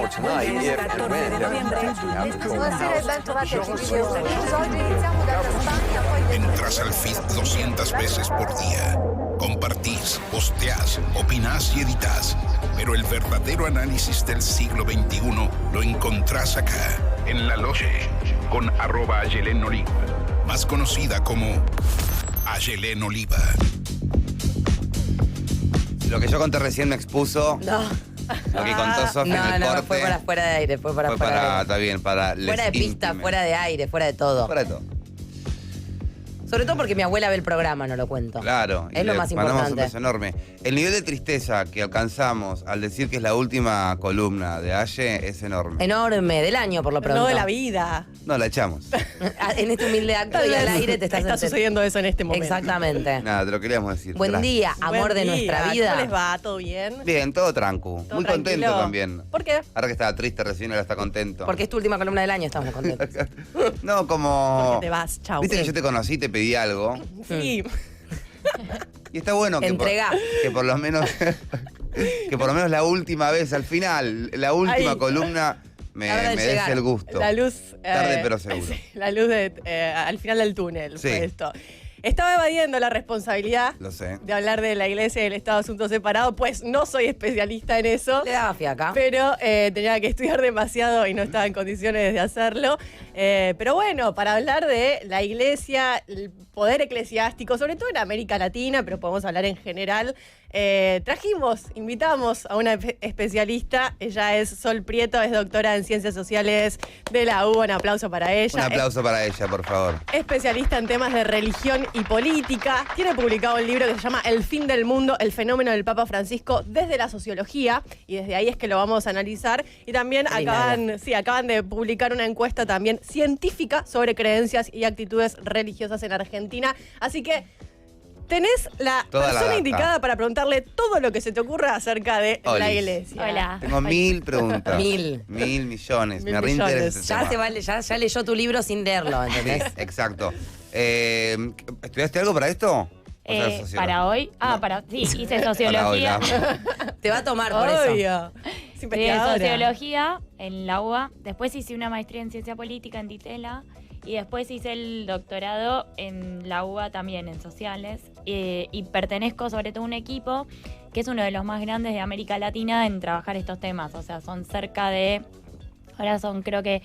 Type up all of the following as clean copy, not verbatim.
tonight if and when Democrats would have control of the Buonasera e House. ben trovati a TG News. Oggi iniziamo dalla Spagna, poi Entras al feed 200 veces por día. Compartís, posteás, opinás y editás. Pero el verdadero análisis del siglo XXI lo encontrás acá, en La Loge, con @Ayelén Oliva, más conocida como Ayelén Oliva. Lo que yo conté recién me expuso. No. Lo que contó Sofi en el No, corte. fue para fuera de aire, fue para fuera de aire. Está bien, para Fuera de pista, íntimes. fuera de aire, fuera de todo. Fuera de todo. Sobre todo porque mi abuela ve el programa, no lo cuento. Claro. Es y lo le más mandamos un importante. beso enorme. El nivel de tristeza que alcanzamos al decir que es la última columna de Aye es enorme. Enorme, del año por lo pronto. No de la vida. No, la echamos. En este humilde acto y al aire te estás está sucediendo eso en este momento. Exactamente. Nada, te lo queríamos decir. Buen Gracias. día, amor de Buen nuestra día. vida. ¿Cómo les va? ¿Todo bien? Bien, todo tranco. ¿Todo Muy contento tranquilo? también. ¿Por qué? Ahora que estaba triste recién, ahora está contento. Porque es tu última columna del año, estamos contentos. No, como... Porque te vas, chau. Viste que yo te conocí, te pedí algo. Sí. Y está bueno que Entregá. que por lo menos que por lo menos la última vez, al final, la última Ahí. columna me La hora de des llegar. el gusto. La luz. Tarde, pero seguro. Sí, la luz al final del túnel. Sí. Fue esto. Estaba evadiendo la responsabilidad Lo sé. de hablar de la iglesia y del Estado Asuntos Separados, pues no soy especialista en eso. Le daba fiaca. Pero tenía que estudiar demasiado y no estaba en condiciones de hacerlo. Pero bueno, para hablar de la iglesia, el poder eclesiástico, sobre todo en América Latina, pero podemos hablar en general, invitamos a una especialista. Ella es Sol Prieto, es doctora en Ciencias Sociales de la UBA. Un aplauso para ella. Un aplauso para ella, por favor. Especialista en temas de religión y política. Tiene publicado un libro que se llama El fin del mundo, el fenómeno del Papa Francisco desde la sociología, y desde ahí es que lo vamos a analizar. Y también acaban de publicar una encuesta también científica sobre creencias y actitudes religiosas en Argentina. Así que tenés la Toda la persona data. indicada para preguntarle todo lo que se te ocurra acerca de la Olis. iglesia. Hola. Tengo 1000 preguntas. 1000. 1000 millones. Mil Me reinteresa millones. este Ya tema. ya leyó tu libro sin leerlo, Sí, ¿entendés? exacto. ¿Estudiaste algo para esto? ¿O sea, sociólogo? Para hoy. Sí, hice sociología. Para hoy, Te va a tomar por eso. Obvio. Es Estudié investigadora. sociología en la UBA. Después hice una maestría en ciencia política en Ditela. Y después hice el doctorado en la UBA también en sociales. Y pertenezco sobre todo a un equipo que es uno de los más grandes de América Latina en trabajar estos temas. O sea, son ahora son creo que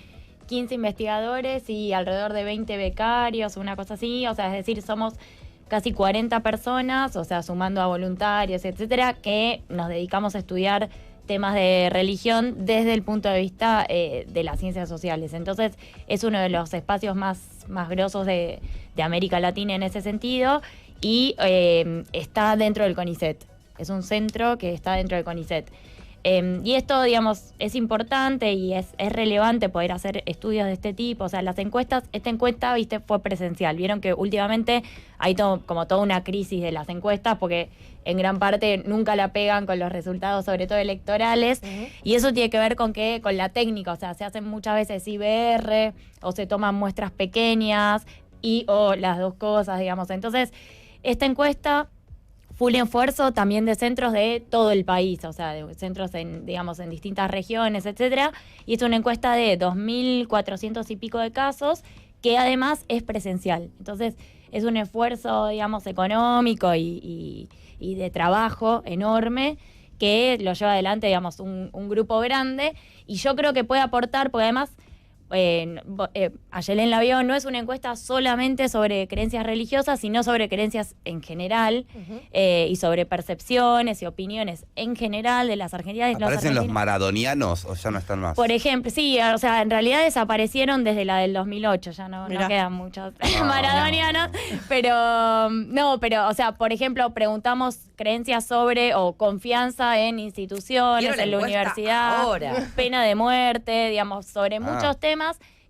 15 investigadores y alrededor de 20 becarios, una cosa así. O sea, es decir, somos casi 40 personas, o sea, sumando a voluntarios, etcétera, que nos dedicamos a estudiar temas de religión desde el punto de vista de las ciencias sociales. Entonces, es uno de los espacios más grosos de América Latina en ese sentido y está dentro del CONICET. Es un centro que está dentro del CONICET. Y esto, digamos, es importante y es relevante poder hacer estudios de este tipo. O sea, esta encuesta, viste, fue presencial. Vieron que últimamente hay como toda una crisis de las encuestas porque en gran parte nunca la pegan con los resultados, sobre todo electorales. Ujú. Y eso tiene que ver con la técnica. O sea, se hacen muchas veces IBR o se toman muestras pequeñas o las dos cosas, digamos. Entonces, esta encuesta full esfuerzo también de centros de todo el país, o sea, de centros en distintas regiones, etcétera. Y es una encuesta de 2.400 y pico de casos, que además es presencial. Entonces, es un esfuerzo, digamos, económico y de trabajo enorme que lo lleva adelante, digamos, un grupo grande. Y yo creo que puede aportar, porque además Ayelén la vio, no es una encuesta solamente sobre creencias religiosas, sino sobre creencias en general. Ujú. Y sobre percepciones y opiniones en general de las argentinas. ¿Aparecen los maradonianos o ya no están más? Por ejemplo, sí, o sea, en realidad desaparecieron desde la del 2008, ya no Mirá. quedan muchos maradonianos, pero, o sea, por ejemplo, preguntamos creencias sobre o confianza en instituciones, Quiero la en la encuesta universidad, ahora. pena de muerte, digamos, sobre muchos temas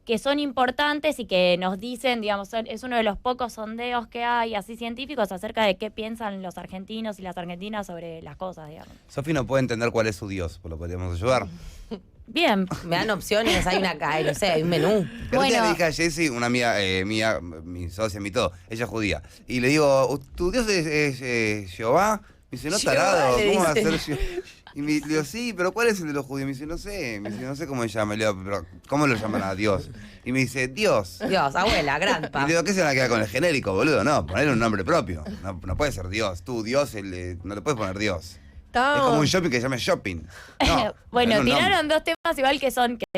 que son importantes y que nos dicen, digamos, es uno de los pocos sondeos que hay así científicos acerca de qué piensan los argentinos y las argentinas sobre las cosas, digamos. Sofi no puede entender cuál es su Dios, pues lo podríamos ayudar. Bien. Me dan opciones, hay no sé, hay un menú. El otro día Bueno. le dije a Jessie, una amiga mía, mi socia, mi todo, ella es judía, y le digo, ¿tu Dios es Jehová? Me dice, no, Jehová, tarado, le ¿cómo va a dice. ser Jehová? Y le digo, sí, pero ¿cuál es el de los judíos? Me dice, no sé. Me dice, no sé cómo se llama. Le digo, pero ¿cómo lo llaman a Dios? Y me dice, Dios. Dios, abuela, Y grandpa. le digo, ¿qué se van a quedar con el genérico, boludo? No, ponerle un nombre propio. No puede ser Dios. Tú, Dios, no le puedes poner Dios. Es como un shopping que se llame shopping. No, Bueno, ponerle un tiraron dos temas igual que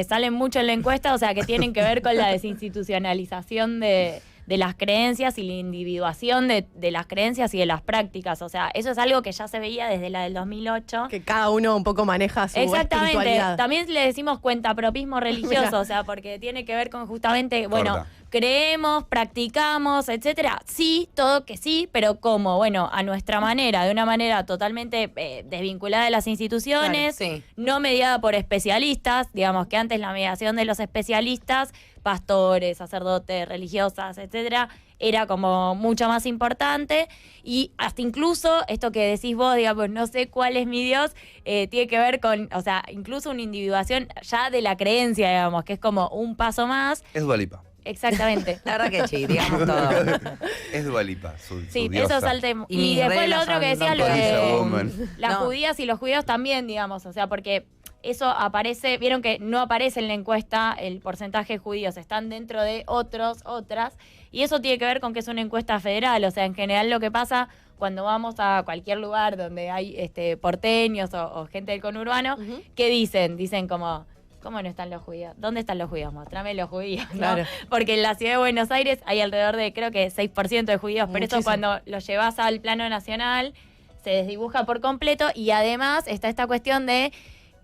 salen mucho en la encuesta, o sea, que tienen que ver con la desinstitucionalización de las creencias y la individuación de las creencias y de las prácticas. O sea, eso es algo que ya se veía desde la del 2008. Que cada uno un poco maneja su Exactamente. espiritualidad. También le decimos cuentapropismo religioso, Mirá. o sea, porque tiene que ver con justamente, bueno, Corta. creemos, practicamos, etcétera. Sí, todo que sí, pero ¿cómo? Bueno, a nuestra manera, de una manera totalmente desvinculada de las instituciones, Claro, sí. no mediada por especialistas, digamos que antes la mediación de los especialistas, pastores, sacerdotes, religiosas, etcétera, era como mucho más importante, y hasta incluso esto que decís vos, digamos, no sé cuál es mi Dios, tiene que ver con, o sea, incluso una individuación ya de la creencia, digamos, que es como un paso más. Es Dua Lipa. Exactamente. La verdad que sí, digamos todo. Es Dua Lipa, su Sí, diosa. eso saltemos. Y Y mis después lo reglas otro que son decía, lo Patricia de Woman. las No. judías y los judíos también, digamos, o sea, porque eso aparece, vieron que no aparece en la encuesta el porcentaje de judíos, están dentro de otras, y eso tiene que ver con que es una encuesta federal, o sea, en general lo que pasa cuando vamos a cualquier lugar donde hay porteños o gente del conurbano, ¿qué dicen? Dicen como, ¿cómo no están los judíos? ¿Dónde están los judíos? Mostrame los judíos, ¿no? Claro. Porque en la ciudad de Buenos Aires hay alrededor de, creo que 6% de judíos, pero eso Muchísimo. cuando lo llevas al plano nacional se desdibuja por completo, y además está esta cuestión de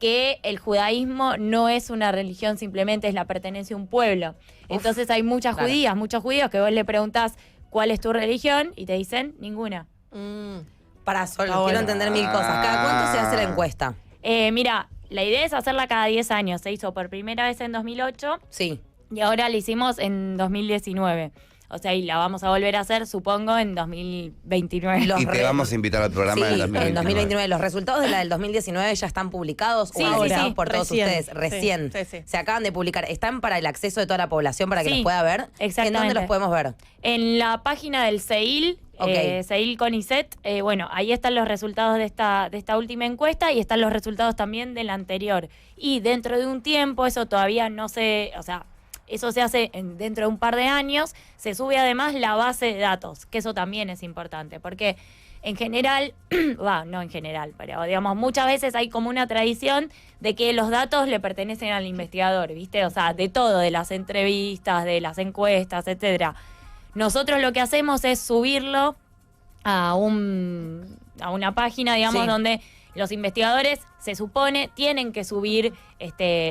que el judaísmo no es una religión, simplemente es la pertenencia a un pueblo. Entonces hay muchas claro. judías, muchos judíos que vos le preguntás cuál es tu religión y te dicen ninguna. Para Sol, Está bueno. quiero entender mil cosas. ¿Cada cuánto se hace la encuesta? Mira, la idea es hacerla cada 10 años. Se hizo por primera vez en 2008 Sí. y ahora la hicimos en 2019. O sea, y la vamos a volver a hacer, supongo, en 2029. Los Y te re- vamos a invitar al programa Sí, en el 2029. en 2029. ¿Los resultados de la del 2019 ya están publicados Sí, o sí, analizados sí. por todos Recién. ustedes? Sí, Recién. sí, sí. Se acaban de publicar. ¿Están para el acceso de toda la población para que Sí, los pueda ver? exactamente. ¿En dónde los podemos ver? En la página del CEIL, Ok. CEIL CONICET, bueno, ahí están los resultados de esta última encuesta y están los resultados también de la anterior. Y dentro de un tiempo, eso todavía no se, o sea, eso se hace dentro de un par de años, se sube además la base de datos, que eso también es importante, porque en general, no en general, pero digamos, muchas veces hay como una tradición de que los datos le pertenecen al investigador, ¿viste? O sea, de todo, de las entrevistas, de las encuestas, etcétera. Nosotros lo que hacemos es subirlo a una página, digamos, Sí. donde los investigadores, se supone, tienen que subir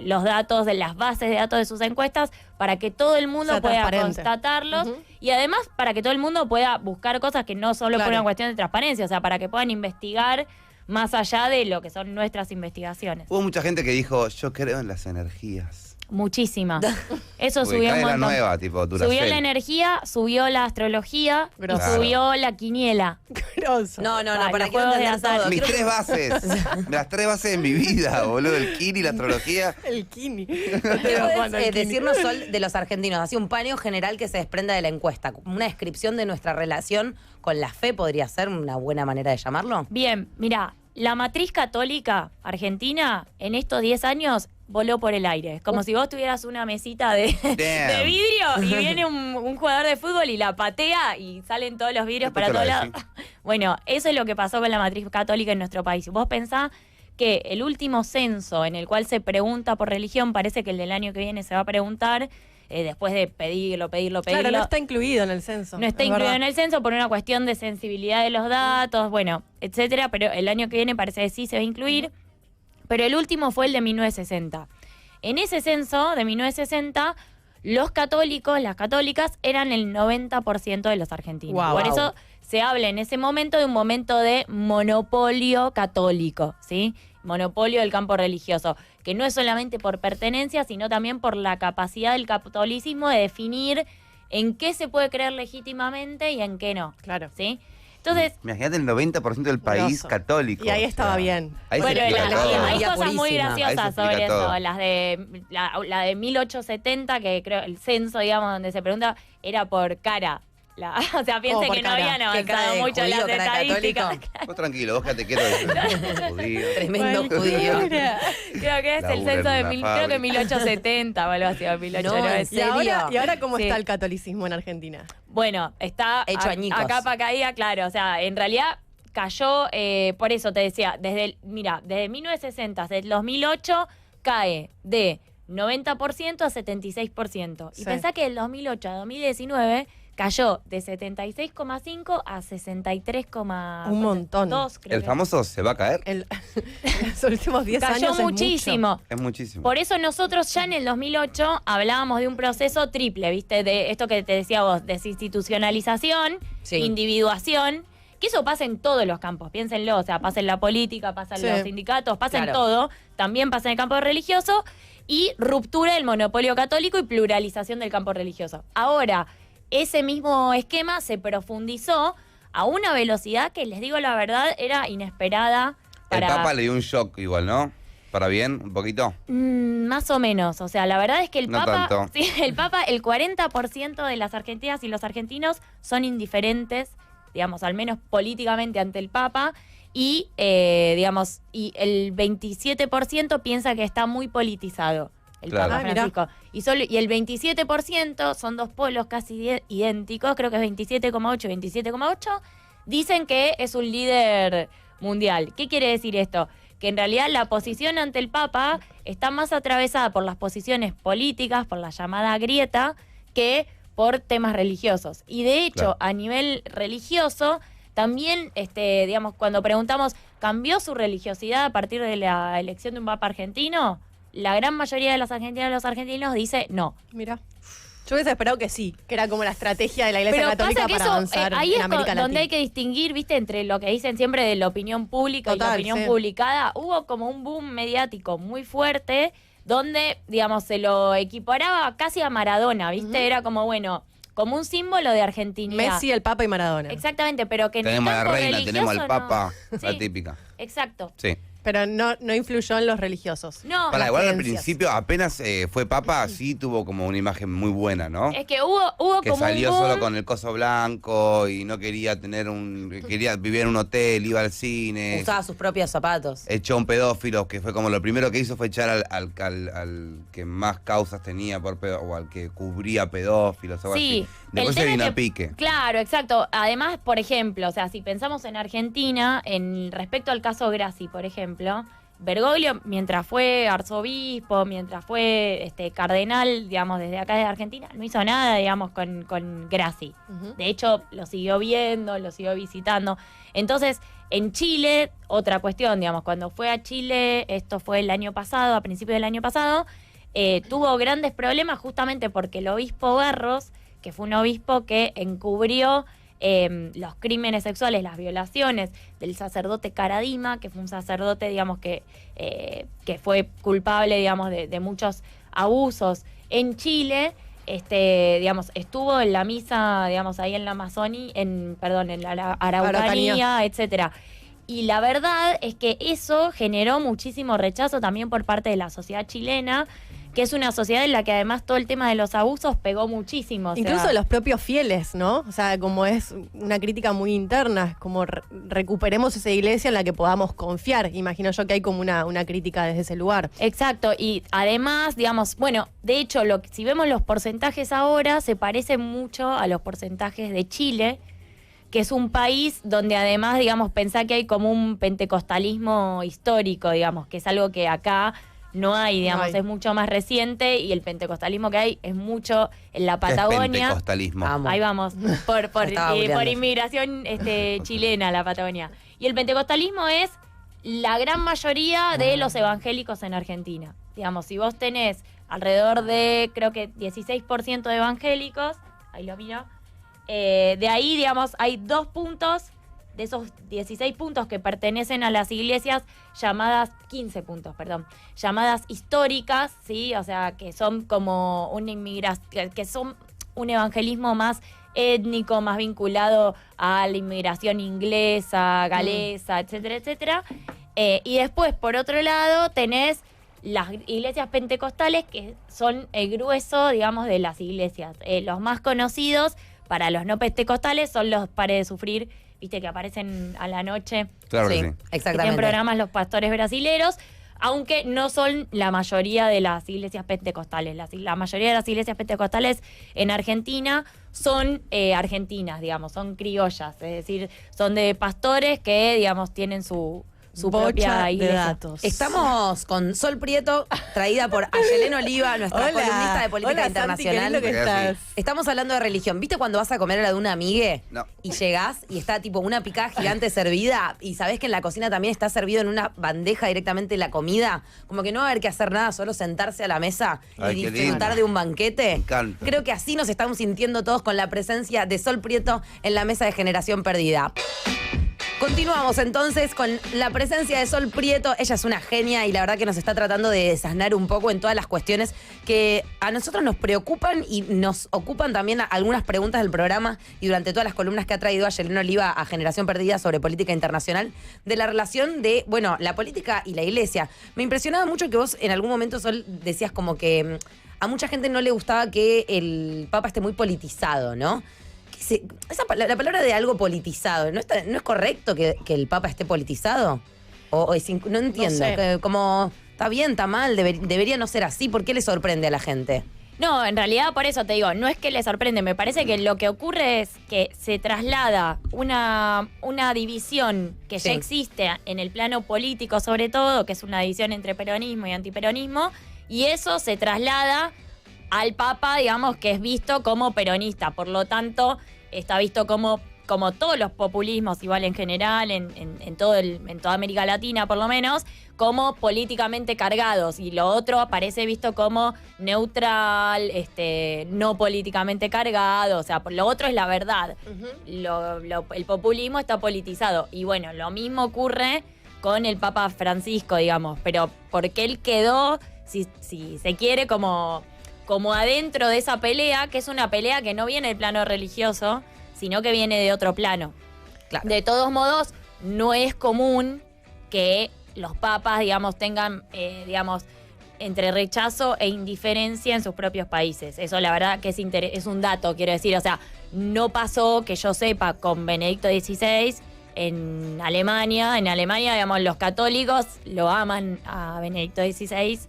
los datos de las bases de datos de sus encuestas para que todo el mundo Sea pueda transparente. constatarlos, Ujú. y además para que todo el mundo pueda buscar cosas que no solo por Claro. una cuestión de transparencia, o sea, para que puedan investigar más allá de lo que son nuestras investigaciones. Hubo mucha gente que dijo, yo creo en las energías. Muchísima. Eso Porque subió cae un la montón. nueva, tipo Duracell. Subió la energía, subió la astrología, Grosso. y subió la quiniela. Grosso. No, no, no, Ay, para los quiero juegos de entender azar. todo. Mis Quiero- tres bases. Las tres bases de mi vida, boludo. El kini, la astrología. El Kini. ¿Puedes decirnos, Sol, de los argentinos, así un paneo general que se desprenda de la encuesta? Una descripción de nuestra relación con la fe podría ser una buena manera de llamarlo. Bien, mira, la matriz católica argentina en estos 10 años voló por el aire. Es como si vos tuvieras una mesita de Damn. vidrio y viene un jugador de fútbol y la patea y salen todos los vidrios para Después todos te la lados. Bueno, eso es lo que pasó con la matriz católica en nuestro país. Vos pensás que el último censo en el cual se pregunta por religión, parece que el del año que viene se va a preguntar, después de pedirlo. Claro, no está incluido en el censo. No está es incluido verdad. en el censo por una cuestión de sensibilidad de los datos, bueno, etcétera, pero el año que viene parece que sí se va a incluir. Pero el último fue el de 1960. En ese censo de 1960, los católicos, las católicas, eran el 90% de los argentinos. Guau. Por Wow. eso se habla en ese momento de un momento de monopolio católico, ¿sí? Monopolio del campo religioso, que no es solamente por pertenencia, sino también por la capacidad del catolicismo de definir en qué se puede creer legítimamente y en qué no. Claro. ¿Sí? Entonces, Imagínate el 90% del país Grosso. católico. Y ahí o sea, estaba bien. Ahí bueno, se explica todo. hay María cosas muy purísima. Ahí se graciosas explica sobre todo. eso. La de 1870, que creo el censo, digamos, donde se pregunta, era por cara. o sea, piensen que no habían avanzado mucho las estadísticas. Vos tranquilo, vos quédate quieto. Judío. Tremendo judío. Creo que es el censo de 1870 o algo así, o 1890. ¿Y ahora cómo Sí. está el catolicismo en Argentina? Bueno, está Hecho añicos. a capa caída, claro. O sea, en realidad cayó, por eso te decía, desde 1960 hasta el 2008 cae de 90% a 76%. Sí. Y pensá que del 2008 a 2019 cayó de 76,5 a 63,2. Un montón. Creo ¿El que. famoso se va a caer? En los últimos 10 Cayó años muchísimo. Es muchísimo. Por eso nosotros ya en el 2008 hablábamos de un proceso triple, ¿viste? De esto que te decía vos, desinstitucionalización, Sí. individuación, que eso pasa en todos los campos, piénsenlo, o sea, pasa en la política, pasa en Sí. los sindicatos, pasa en Claro. todo, también pasa en el campo religioso, y ruptura del monopolio católico y pluralización del campo religioso. Ahora, ese mismo esquema se profundizó a una velocidad que, les digo la verdad, era inesperada para... El Papa le dio un shock igual, ¿no? ¿Para bien? ¿Un poquito? Más o menos, o sea, la verdad es que el No Papa, tanto. sí, el 40% de las argentinas y los argentinos son indiferentes, digamos, al menos políticamente ante el Papa, y digamos, y el 27% piensa que está muy politizado el Claro. Papa Ah, mirá. Francisco. Y el 27% son dos polos casi idénticos, creo que es 27,8 y 27,8, dicen que es un líder mundial. ¿Qué quiere decir esto? Que en realidad la posición ante el Papa está más atravesada por las posiciones políticas, por la llamada grieta, que por temas religiosos. Y de hecho, Claro. a nivel religioso, también, digamos, cuando preguntamos, ¿cambió su religiosidad a partir de la elección de un Papa argentino? La gran mayoría de las argentinas y los argentinos dice no. Mira. Yo hubiese esperado que sí, que era como la estrategia de la Iglesia Pero Católica pasa que para eso, avanzar ahí en es América donde Latina. hay que distinguir, viste, entre lo que dicen siempre de la opinión pública y la Total, opinión sí. publicada. Hubo como un boom mediático muy fuerte donde, digamos, se lo equiparaba casi a Maradona, viste, era como, bueno, como un símbolo de argentinidad. Messi, el Papa y Maradona. Exactamente, pero que en el Tenemos a la campo reina, tenemos al religioso Papa, no. la Sí, típica. exacto. Sí. Pero no influyó en los religiosos. No, Para igual al creencias. principio, apenas fue Papa, sí tuvo como una imagen muy buena, ¿no? es que hubo Que como salió un boom. solo con el coso blanco y no quería quería vivir en un hotel, iba al cine. Usaba sus propios zapatos. Echó a un pedófilo, que fue como lo primero que hizo fue echar al que más causas tenía por o al que cubría pedófilos o algo Sí, así. Después el se tema vino es a pique. Claro, exacto. Además, por ejemplo, o sea, si pensamos en Argentina, en respecto al caso Grassi, por ejemplo, Bergoglio, mientras fue arzobispo, mientras fue cardenal, digamos, desde acá de Argentina, no hizo nada, digamos, con Grassi. Ujú. De hecho, lo siguió viendo, lo siguió visitando. Entonces, en Chile, otra cuestión, digamos, cuando fue a Chile, esto fue el año pasado, a principios del año pasado, tuvo grandes problemas justamente porque el obispo Barros, que fue un obispo que encubrió los crímenes sexuales, las violaciones del sacerdote Caradima, que fue un sacerdote, digamos, que fue culpable, digamos, de muchos abusos en Chile. Digamos, estuvo en la misa, digamos, ahí en la Amazonia, en la Araucanía, etcétera. Y la verdad es que eso generó muchísimo rechazo también por parte de la sociedad chilena, que es una sociedad en la que además todo el tema de los abusos pegó muchísimo. O sea, Incluso los propios fieles, ¿no? O sea, como es una crítica muy interna, es como recuperemos esa iglesia en la que podamos confiar. Imagino yo que hay como una crítica desde ese lugar. Exacto, y además, digamos, bueno, de hecho, si vemos los porcentajes ahora, se parecen mucho a los porcentajes de Chile, que es un país donde además, digamos, pensá que hay como un pentecostalismo histórico, digamos, que es algo que acá no hay, digamos, No hay. es mucho más reciente y el pentecostalismo que hay es mucho en la ¿Qué es Patagonia. pentecostalismo? Amo. Ahí vamos, por Estaba googleando. inmigración chilena a la Patagonia. Y el pentecostalismo es la gran mayoría de los evangélicos en Argentina. Digamos, si vos tenés alrededor de, creo que 16% de evangélicos, ahí lo miro, de ahí, digamos, hay 2 puntos de esos 16 puntos que pertenecen a las iglesias llamadas, 15 puntos, perdón, llamadas históricas, ¿sí? O sea, que son como una inmigración, que son un evangelismo más étnico, más vinculado a la inmigración inglesa, galesa, etcétera, etcétera. Y después, por otro lado, tenés las iglesias pentecostales, que son el grueso, digamos, de las iglesias. Los más conocidos, para los no pentecostales son los pares de sufrir, viste que aparecen a la noche. Claro que sí. Exactamente. Que tienen programas los pastores brasileros, aunque no son la mayoría de las iglesias pentecostales. La mayoría de las iglesias pentecostales en Argentina son argentinas, digamos, son criollas, es decir, son de pastores que, digamos, tienen su propia iglesia. De datos. Estamos con Sol Prieto, traída por Ayelén Oliva, nuestra columnista de política internacional. Santi, qué lindo que estás. Estamos hablando de religión. ¿Viste cuando vas a comer a la de una amigue? No. Y llegás y está tipo una picada gigante servida y sabés que en la cocina también está servido en una bandeja directamente la comida? Como que no va a haber que hacer nada, solo sentarse a la mesa Ay, y qué disfrutar lindo. de un banquete. Me encanta. Creo que así nos estamos sintiendo todos con la presencia de Sol Prieto en la mesa de Generación Perdida. Continuamos entonces con la presencia de Sol Prieto. Ella es una genia y la verdad que nos está tratando de desasnar un poco en todas las cuestiones que a nosotros nos preocupan y nos ocupan también algunas preguntas del programa y durante todas las columnas que ha traído Ayelén Oliva a Generación Perdida sobre política internacional, de la relación de, bueno, la política y la iglesia. Me impresionaba mucho que vos en algún momento, Sol, decías como que a mucha gente no le gustaba que el Papa esté muy politizado, ¿no? La palabra de algo politizado, ¿no es correcto que el Papa esté politizado? No entiendo, No sé. que como está bien, está mal, debería no ser así. ¿Por qué le sorprende a la gente? No, en realidad por eso te digo, no es que le sorprende, me parece que lo que ocurre es que se traslada una división que Sí. ya existe en el plano político sobre todo, que es una división entre peronismo y antiperonismo, y eso se traslada al Papa, digamos, que es visto como peronista, por lo tanto está visto como todos los populismos, igual en general, en toda América Latina por lo menos, como políticamente cargados, y lo otro aparece visto como neutral, no políticamente cargado, o sea, lo otro es la verdad. El populismo está politizado, y bueno, lo mismo ocurre con el Papa Francisco, digamos, pero porque él quedó, si se quiere, como adentro de esa pelea, que es una pelea que no viene del plano religioso, sino que viene de otro plano. Claro. De todos modos, no es común que los papas, digamos, tengan, entre rechazo e indiferencia en sus propios países. Eso la verdad que es un dato, quiero decir. O sea, no pasó, que yo sepa, con Benedicto XVI en Alemania. En Alemania, digamos, los católicos lo aman a Benedicto XVI,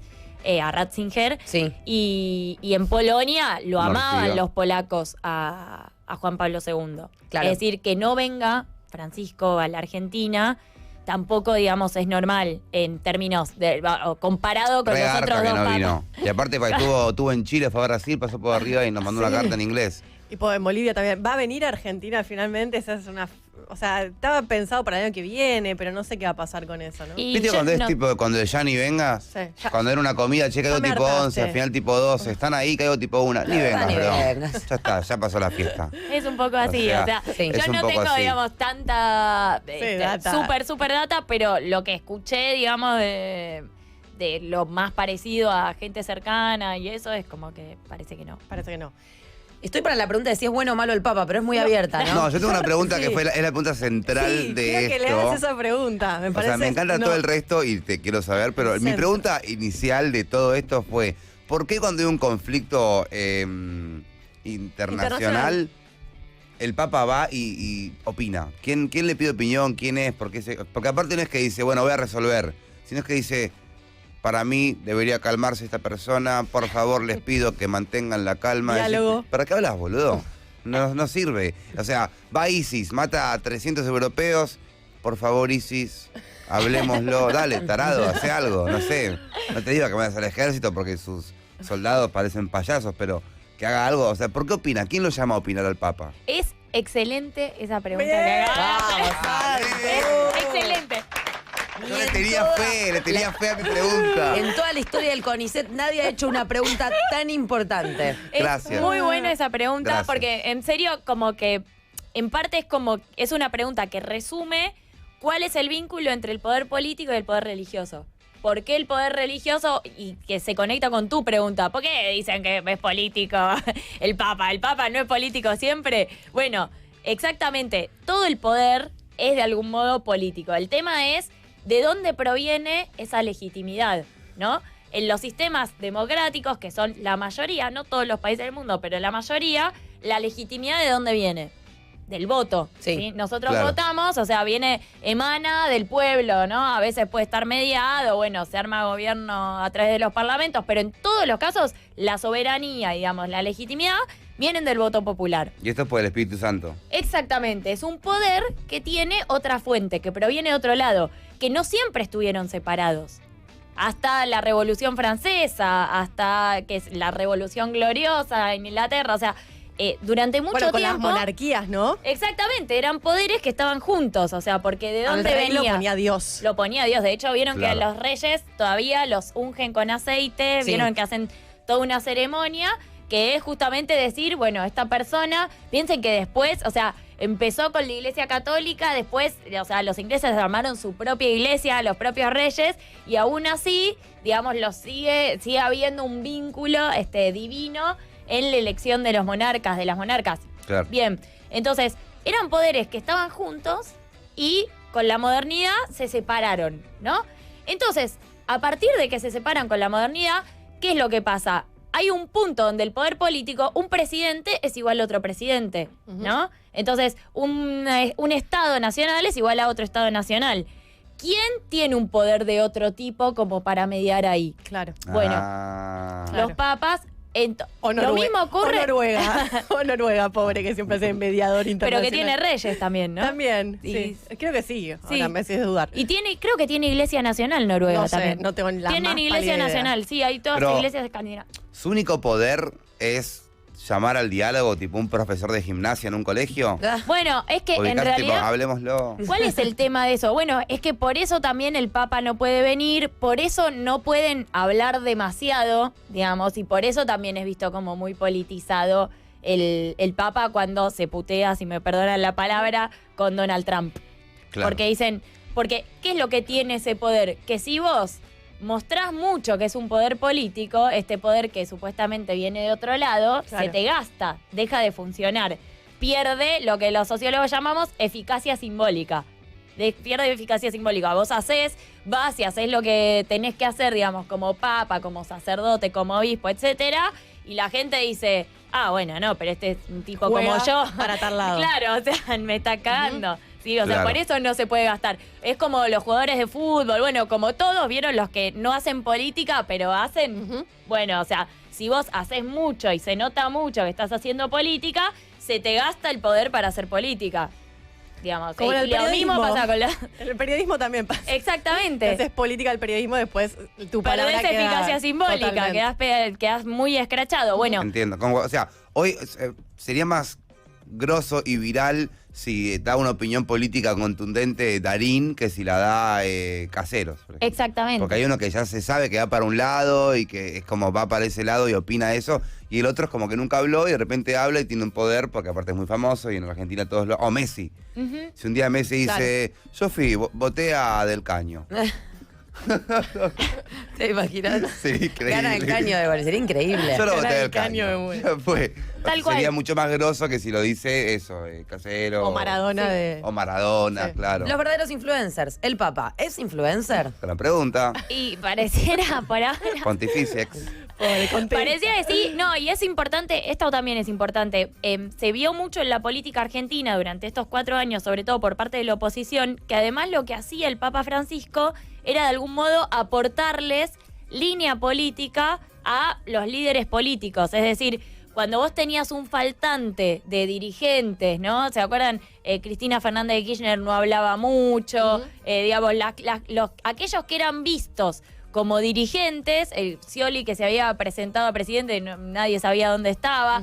a Ratzinger. Sí. Y en Polonia lo amaban Martirio. los polacos a Juan Pablo II. Claro. Es decir, que no venga Francisco a la Argentina tampoco, digamos, es normal en términos comparado con los Re otros arca que dos no papas. vino. Y aparte estuvo en Chile, fue a Brasil, pasó por arriba y nos mandó una carta en inglés. Y en Bolivia también. ¿Va a venir a Argentina finalmente? Esa es una... O sea, estaba pensado para el año que viene, pero no sé qué va a pasar con eso, ¿no? Y ¿Viste yo cuando es no- tipo, cuando el ya ni venga? Sí, ya. Cuando era una comida, che, caigo Ya me tipo hartaste. 11, al final tipo 12. Están ahí, caigo tipo 1. Ni vengas, ni bro. vengas. Ya está, ya pasó la fiesta. Es un poco así, O o sea, sea, sí. es yo un no poco tengo, así. digamos, tanta data. super data, pero lo que escuché, digamos, de lo más parecido a gente cercana y eso es como que parece que no. Parece que no. Estoy para la pregunta de si es bueno o malo el Papa, pero es muy abierta, ¿no? No, yo tengo una pregunta que Sí. es la pregunta central Sí, de quiero que le esto. hagas esa pregunta. Me O parece... sea, me encanta no. todo el resto y te quiero saber, pero mi Centro. pregunta inicial de todo esto fue, ¿por qué cuando hay un conflicto internacional, el Papa va y opina? ¿Quién le pide opinión? ¿Quién es? Porque aparte no es que dice, bueno, voy a resolver, sino es que dice, para mí debería calmarse esta persona, por favor les pido que mantengan la calma. Diálogo. ¿Para qué hablas, boludo? No sirve. O sea, va ISIS, mata a 300 europeos, por favor ISIS, hablemoslo, dale, tarado, hace algo, no sé. No te digo que vayas al ejército porque sus soldados parecen payasos, pero que haga algo. O sea, ¿por qué opina? ¿Quién lo llama a opinar al Papa? Es excelente esa pregunta Bien. que hagas. Vamos, Es excelente. Yo le tenía fe a mi pregunta. En toda la historia del CONICET nadie ha hecho una pregunta tan importante. Gracias. Es muy buena esa pregunta Gracias. porque en serio como que en parte es una pregunta que resume cuál es el vínculo entre el poder político y el poder religioso. ¿Por qué el poder religioso? Y que se conecta con tu pregunta. ¿Por qué dicen que es político el Papa? ¿El Papa no es político siempre? Bueno, exactamente. Todo el poder es de algún modo político. El tema es de dónde proviene esa legitimidad, ¿no? En los sistemas democráticos, que son la mayoría, no todos los países del mundo, pero la mayoría, la legitimidad de dónde viene. Del voto. Sí. ¿Sí? Nosotros Claro. votamos, o sea, emana del pueblo, ¿no? A veces puede estar mediado, bueno, se arma gobierno a través de los parlamentos, pero en todos los casos la soberanía, digamos, la legitimidad vienen del voto popular. Y esto es por el Espíritu Santo. Exactamente, es un poder que tiene otra fuente, que proviene de otro lado, que no siempre estuvieron separados. Hasta la Revolución Francesa, hasta que es la Revolución Gloriosa en Inglaterra, o sea, durante mucho Bueno, con las tiempo... monarquías, ¿no? Exactamente, eran poderes que estaban juntos, o sea, porque ¿de Al dónde rey venía? lo ponía Dios. Lo ponía Dios. De hecho, vieron Claro. que los reyes todavía los ungen con aceite, Sí. vieron que hacen toda una ceremonia que es justamente decir, bueno, esta persona, piensen que después, o sea, empezó con la Iglesia Católica, después, o sea, los ingleses armaron su propia iglesia, los propios reyes, y aún así, digamos, sigue habiendo un vínculo divino en la elección de los monarcas, de las monarcas. Claro. Bien, entonces, eran poderes que estaban juntos y con la modernidad se separaron, ¿no? Entonces, a partir de que se separan con la modernidad, ¿qué es lo que pasa? Hay un punto donde el poder político, un presidente es igual a otro presidente, ¿no? Entonces, un Estado nacional es igual a otro Estado nacional. ¿Quién tiene un poder de otro tipo como para mediar ahí? Claro. Bueno, Ah. Claro. los papas... O lo mismo ocurre... O Noruega. O Noruega, pobre, que siempre es mediador Pero internacional. que tiene reyes también, ¿no? También, Sí. sí. Creo que sí. Sí. Ahora me haces dudar. Y creo que tiene iglesia nacional Noruega No sé, también. no tengo ni la Tienen más iglesia pálida idea. nacional, sí, hay todas Pero- iglesias escandinavas. ¿Su único poder es llamar al diálogo, tipo un profesor de gimnasia en un colegio? Bueno, es que en Ubicás, tipo, realidad... hablemoslo. ¿Cuál es el tema de eso? Bueno, es que por eso también el Papa no puede venir, por eso no pueden hablar demasiado, digamos, y por eso también es visto como muy politizado el Papa cuando se putea, si me perdonan la palabra, con Donald Trump. Claro. Porque dicen, ¿qué es lo que tiene ese poder? Que si vos mostrás mucho que es un poder político, este poder que supuestamente viene de otro lado, Claro. se te gasta, deja de funcionar. Pierde lo que los sociólogos llamamos eficacia simbólica. Pierde eficacia simbólica. Vos vas y haces lo que tenés que hacer, digamos, como papa, como sacerdote, como obispo, etcétera, y la gente dice, bueno, no, pero este es un tipo Juega como yo. para tal lado. Claro, o sea, me está cagando. Sí, o sea, Claro. por eso no se puede gastar. Es como los jugadores de fútbol, bueno, como todos, vieron los que no hacen política, pero hacen, bueno, o sea, si vos haces mucho y se nota mucho que estás haciendo política, se te gasta el poder para hacer política. Digamos, Como en el y lo mismo periodismo. pasa con la... En el periodismo también pasa. Exactamente. Haces política al periodismo, después tu palabra Perdés queda eficacia simbólica, totalmente. quedás muy escrachado. Bueno, Entiendo. O sea, hoy sería más grosso y viral si da una opinión política contundente Darín que si la da Caseros. por ejemplo. exactamente. Porque hay uno que ya se sabe que va para un lado y que es como va para ese lado y opina eso. Y el otro es como que nunca habló y de repente habla y tiene un poder porque aparte es muy famoso y en Argentina todos lo... O Messi. Ujú. Si un día Messi dice, yo voté a Del Caño. ¿Te imaginas? Sería increíble. Gana el caño de gol, sería increíble. Yo lo voté Gana a el Del Caño Caño. de bueno. Ya fue. Tal cual. Sería mucho más grosso que si lo dice eso, Casero. O Maradona de... O Maradona, Sí. claro. Los verdaderos influencers. El Papa, ¿es influencer? Gran pregunta. Y pareciera por ahora... Pontificex. Pobre, contento. Parecía que sí, no, y es importante, esto también es importante. Se vio mucho en la política argentina durante estos 4 años, sobre todo por parte de la oposición, que además lo que hacía el Papa Francisco era de algún modo aportarles línea política a los líderes políticos. Es decir, cuando vos tenías un faltante de dirigentes, ¿no? ¿Se acuerdan? Cristina Fernández de Kirchner no hablaba mucho, digamos, aquellos que eran vistos como dirigentes, el Scioli que se había presentado a presidente, nadie sabía dónde estaba.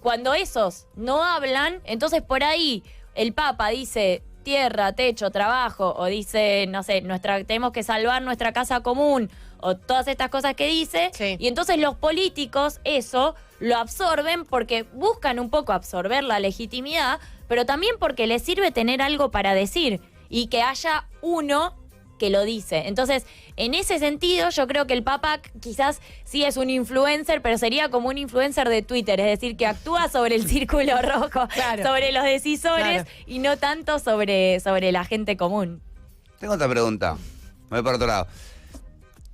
Cuando esos no hablan, entonces por ahí el Papa dice tierra, techo, trabajo, o dice, no sé, tenemos que salvar nuestra casa común, o todas estas cosas que dice, Sí. y entonces los políticos eso lo absorben porque buscan un poco absorber la legitimidad, pero también porque les sirve tener algo para decir y que haya uno que lo dice. Entonces, en ese sentido, yo creo que el Papa quizás sí es un influencer, pero sería como un influencer de Twitter, es decir, que actúa sobre el círculo rojo, Claro. sobre los decisores Claro. y no tanto sobre la gente común. Tengo otra pregunta. Me voy para otro lado.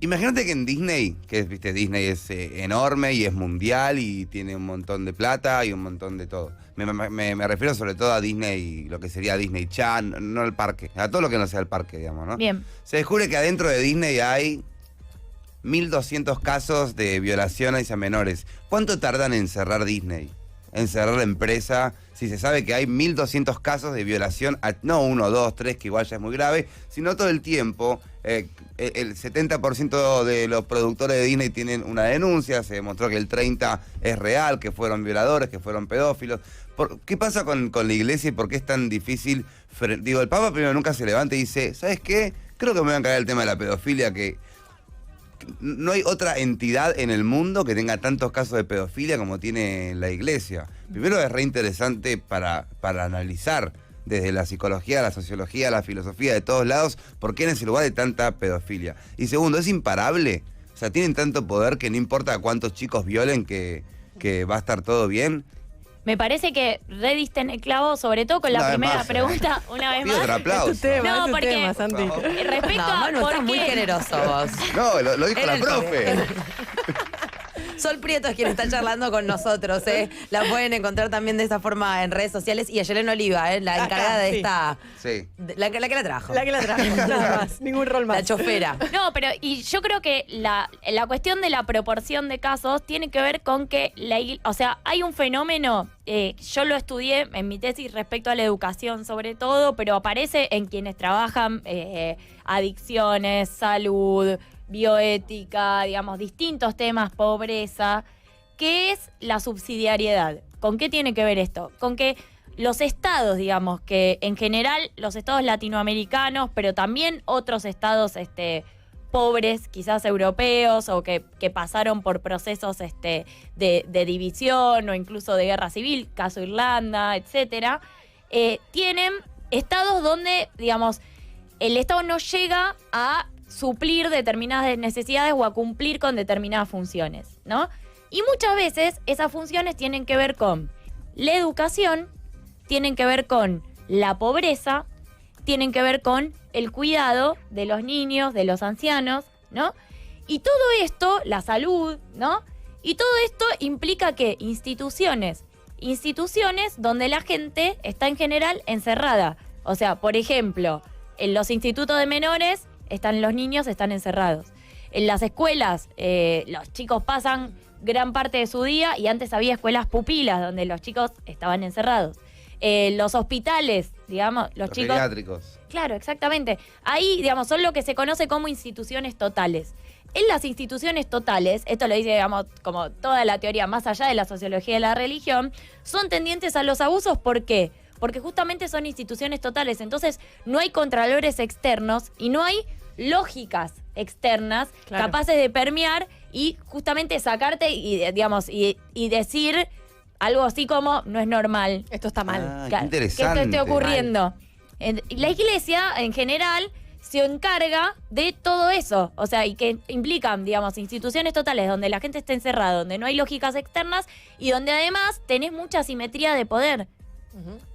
Imagínate que en Disney, viste, Disney es enorme y es mundial y tiene un montón de plata y un montón de todo. Me refiero sobre todo a Disney, lo que sería Disney Channel, no el parque, a todo lo que no sea el parque, digamos, ¿no? Bien. Se descubre que adentro de Disney hay 1.200 casos de violaciones a menores. ¿Cuánto tardan en cerrar Disney? En cerrar la empresa, si se sabe que hay 1.200 casos de violación, no 1, 2, 3, que igual ya es muy grave, sino todo el tiempo. El 70% de los productores de Disney tienen una denuncia, se demostró que el 30% es real, que fueron violadores, que fueron pedófilos. ¿Qué pasa con la iglesia y por qué es tan difícil? Digo, el Papa primero nunca se levanta y dice, ¿sabes qué? Creo que me va a caer el tema de la pedofilia, que no hay otra entidad en el mundo que tenga tantos casos de pedofilia como tiene la iglesia. Primero es re interesante para analizar desde la psicología, la sociología, la filosofía, de todos lados, por qué en ese lugar hay tanta pedofilia. Y segundo, es imparable. O sea, tienen tanto poder que no importa cuántos chicos violen que va a estar todo bien. Me parece que rediste en el clavo, sobre todo con la primera pregunta, una vez Pido más. otro aplauso. Es tu tema, No, es tu porque- tema, Santi. Respecto No, a Manu, por estás muy qué- generoso vos. No, lo dijo Era la el profe. Sol Prieto es quien está charlando con nosotros, ¿eh? La pueden encontrar también de esta forma en redes sociales. Y a Yelena Oliva, ¿eh? La encargada de sí. esta... Sí. La que la trajo. La que la trajo, nada más. Ningún rol más. La chofera. No, pero y yo creo que la cuestión de la proporción de casos tiene que ver con que o sea, hay un fenómeno, yo lo estudié en mi tesis respecto a la educación sobre todo, pero aparece en quienes trabajan adicciones, salud, bioética, digamos, distintos temas, pobreza, que es la subsidiariedad. ¿Con qué tiene que ver esto? Con que los estados, digamos, que en general los estados latinoamericanos, pero también otros estados pobres, quizás europeos, o que pasaron por procesos de división o incluso de guerra civil, caso Irlanda, etcétera, tienen estados donde, digamos, el estado no llega a suplir determinadas necesidades o a cumplir con determinadas funciones, ¿no? Y muchas veces esas funciones tienen que ver con la educación, tienen que ver con la pobreza, tienen que ver con el cuidado de los niños, de los ancianos, ¿no? Y todo esto, la salud, ¿no? Y todo esto implica que instituciones donde la gente está en general encerrada. O sea, por ejemplo, en los institutos de menores los niños están encerrados. En las escuelas, los chicos pasan gran parte de su día y antes había escuelas pupilas donde los chicos estaban encerrados. Los hospitales, digamos, los chicos... Pediátricos. Claro, exactamente. Ahí, digamos, son lo que se conoce como instituciones totales. En las instituciones totales, esto lo dice, digamos, como toda la teoría más allá de la sociología de la religión, son tendientes a los abusos. ¿Por qué? Porque justamente son instituciones totales. Entonces, no hay contralores externos y no hay lógicas externas capaces de permear y justamente sacarte y, digamos, y decir algo así como no es normal. Esto está mal. Ah, Claro, qué interesante. que esto esté ocurriendo. La iglesia, en general, se encarga de todo eso. O sea, y que implican, digamos, instituciones totales donde la gente está encerrada, donde no hay lógicas externas y donde además tenés mucha asimetría de poder.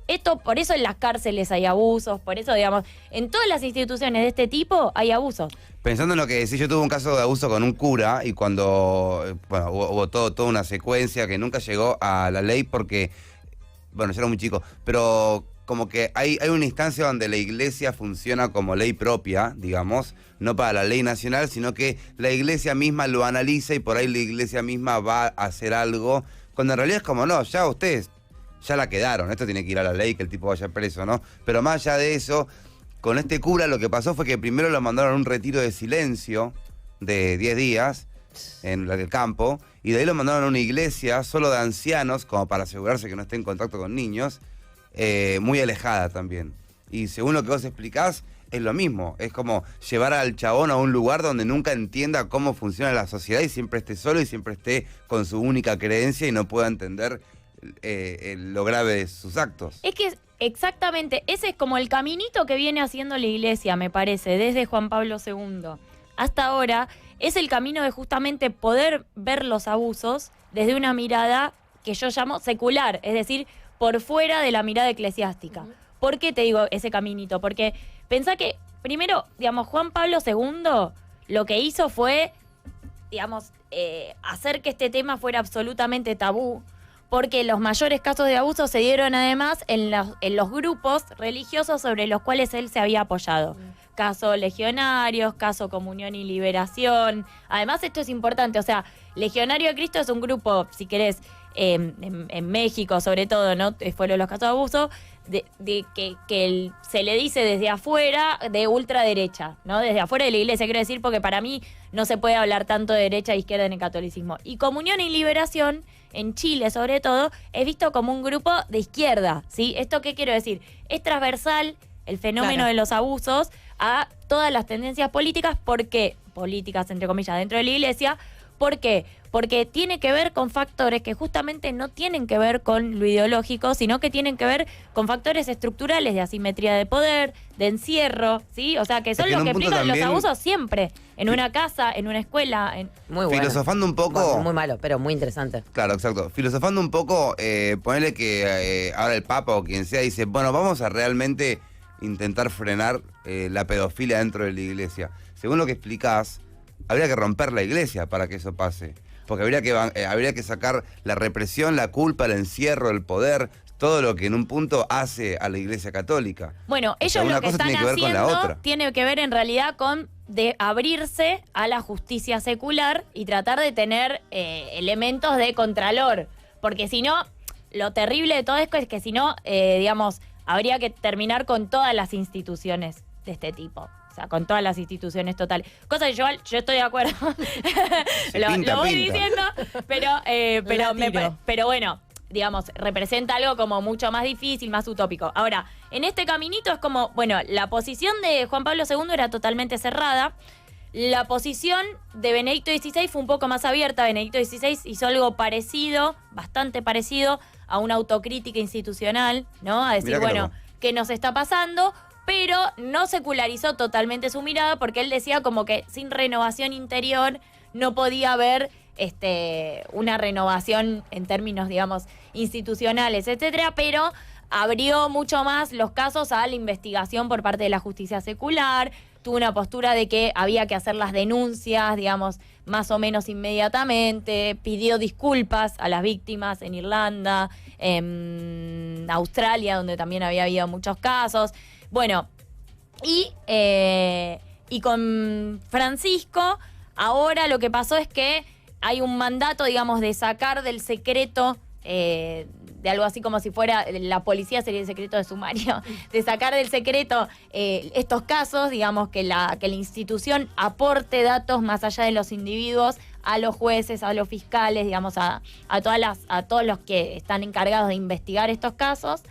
Esto, por eso en las cárceles hay abusos, por eso, digamos, en todas las instituciones de este tipo hay abusos. Pensando en lo que decís, yo tuve un caso de abuso con un cura y cuando, bueno, hubo toda una secuencia que nunca llegó a la ley porque, bueno, yo era muy chico, pero como que hay una instancia donde la iglesia funciona como ley propia, digamos, no para la ley nacional, sino que la iglesia misma lo analiza y por ahí la iglesia misma va a hacer algo, cuando en realidad es como, no, ya ustedes ya la quedaron, esto tiene que ir a la ley, que el tipo vaya preso, ¿no? Pero más allá de eso, con este cura lo que pasó fue que primero lo mandaron a un retiro de silencio de 10 días en el campo, y de ahí lo mandaron a una iglesia solo de ancianos, como para asegurarse que no esté en contacto con niños, muy alejada también. Y según lo que vos explicás, es lo mismo, es como llevar al chabón a un lugar donde nunca entienda cómo funciona la sociedad y siempre esté solo y siempre esté con su única creencia y no pueda entender lo grave de sus actos. Es que exactamente, ese es como el caminito que viene haciendo la iglesia, me parece, desde Juan Pablo II hasta ahora, es el camino de justamente poder ver los abusos desde una mirada que yo llamo secular, es decir, por fuera de la mirada eclesiástica. ¿Por qué te digo ese caminito? Porque pensá que, primero, digamos, Juan Pablo II lo que hizo fue, digamos, hacer que este tema fuera absolutamente tabú, porque los mayores casos de abuso se dieron además en los grupos religiosos sobre los cuales él se había apoyado. Caso Legionarios, caso Comunión y Liberación. Además, esto es importante, o sea, Legionario de Cristo es un grupo, si querés, en México sobre todo, ¿no? Fueron los casos de abuso, que se le dice desde afuera de ultraderecha, ¿no? Desde afuera de la iglesia, quiero decir, porque para mí no se puede hablar tanto de derecha e izquierda en el catolicismo. Y Comunión y Liberación, en Chile sobre todo, es visto como un grupo de izquierda, ¿sí? ¿Esto qué quiero decir? Es transversal el fenómeno de los abusos a todas las tendencias políticas, porque políticas, entre comillas, dentro de la iglesia. ¿Por qué? Porque tiene que ver con factores que justamente no tienen que ver con lo ideológico, sino que tienen que ver con factores estructurales de asimetría de poder, de encierro, ¿sí? O sea, que son los que explican los abusos siempre, en una casa, en una escuela. Muy bueno. Filosofando un poco... Bueno, muy malo, pero muy interesante. Claro, exacto. Filosofando un poco, ponele que ahora el Papa o quien sea dice, bueno, vamos a realmente intentar frenar la pedofilia dentro de la iglesia. Según lo que explicás, habría que romper la iglesia para que eso pase. Porque habría que sacar la represión, la culpa, el encierro, el poder, todo lo que en un punto hace a la iglesia católica. Bueno, ellos lo que están haciendo tiene que ver en realidad con de abrirse a la justicia secular y tratar de tener elementos de contralor. Porque si no, lo terrible de todo esto es que si no, digamos, habría que terminar con todas las instituciones de este tipo. O sea, con todas las instituciones totales. Cosa que yo estoy de acuerdo. Lo voy diciendo, pero bueno, digamos, representa algo como mucho más difícil, más utópico. Ahora, en este caminito es como, bueno, la posición de Juan Pablo II era totalmente cerrada. La posición de Benedicto XVI fue un poco más abierta. Benedicto XVI hizo algo parecido, bastante parecido, a una autocrítica institucional, ¿no? A decir, bueno, ¿qué nos está pasando? Pero no secularizó totalmente su mirada, porque él decía como que sin renovación interior no podía haber una renovación en términos, digamos, institucionales, etcétera, pero abrió mucho más los casos a la investigación por parte de la justicia secular. Tuvo una postura de que había que hacer las denuncias, digamos, más o menos inmediatamente. Pidió disculpas a las víctimas en Irlanda, en Australia, donde también había habido muchos casos. Bueno, y con Francisco, ahora lo que pasó es que hay un mandato, digamos, de sacar del secreto, de algo así como si fuera la policía sería el secreto de sumario, de sacar del secreto estos casos, digamos, que la institución aporte datos más allá de los individuos a los jueces, a los fiscales, digamos, a todos los que están encargados de investigar estos casos.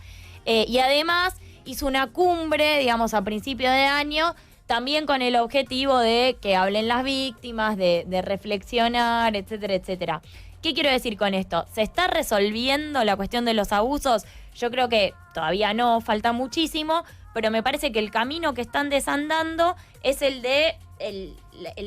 Y además hizo una cumbre, digamos, a principio de año, también con el objetivo de que hablen las víctimas, de reflexionar, etcétera, etcétera. ¿Qué quiero decir con esto? ¿Se está resolviendo la cuestión de los abusos? Yo creo que todavía no, falta muchísimo, pero me parece que el camino que están desandando es el de